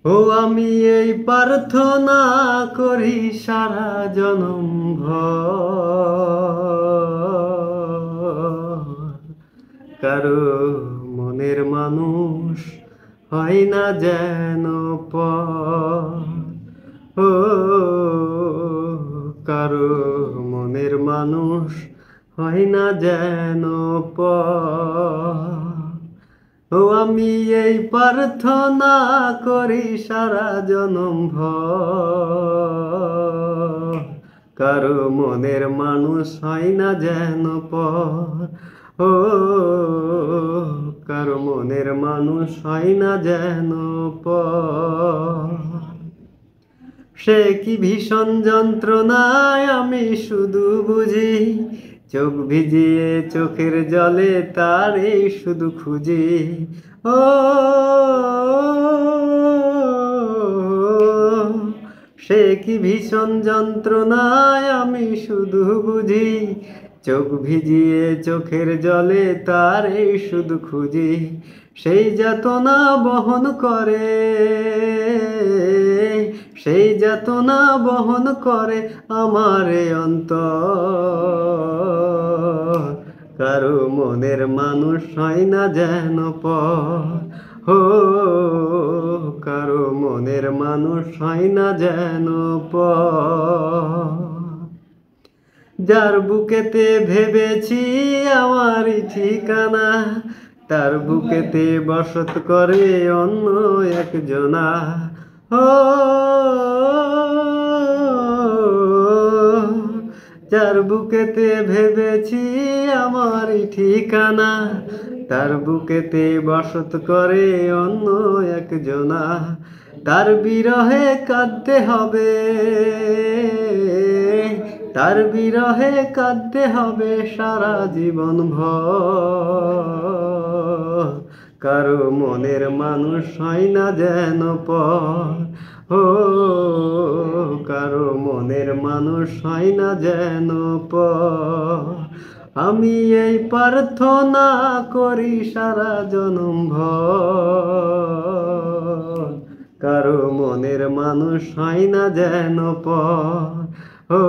ও আমি এই প্রার্থনা করি সারা জনম ভর, কারো মনের মানুষ হয় না যেন পর। ও কারো মনের মানুষ হয় না যেন পর। ও আমি এই প্রার্থনা করি সারা জনম ভর, কারো মনের মানুষ হয় না যেন পর। ও কারো মনের মানুষ হয় না যেন পর। সে কি ভীষণ যন্ত্রণায় আমি শুধু বুঝি, চোখ ভিজিয়ে চোখের জলে তারে শুধু খুঁজি। ও সে কি ভীষণ যন্ত্রণায় আমি শুধু বুঝি, চোখ ভিজিয়ে চোখের জলে তারে শুধু খুঁজি। সেই যাতনা বহন করে, সেই যাতনা বহন করে আমার অন্তর, কারো মনের মানুষ হয় না যেন পর। ও কারো মনের মানুষ হয় না যেন পর। যার বুকেতে ভেবেছি আমারই ঠিকানা, তার বুকেতে বসত করে অন্য একজনা। ও যার বুকেতে ভেবেছি আমারই ঠিকানা, তার বুকেতে বসত করে অন্য একজনা। তার বিরহে কাঁদতে হবে, তার বিরহে কাঁদতে হবে সারা জীবন ভর, কারো মনের মানুষ হয় না যেন পর। ও কারো মনের মানুষ হয় না যেন পর। আমি এই প্রার্থনা করি সারা জনম ভর, কারো মনের মানুষ হয় না যেন পর। ও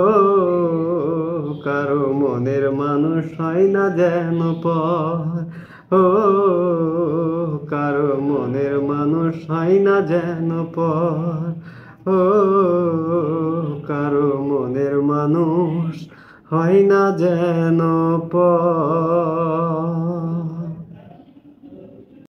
কারো মনের মানুষ হয় না যেন পর। ও কারো মনের মানুষ হয় না যেন পর। ও কারো মনের মানুষ হয় না যেন পর।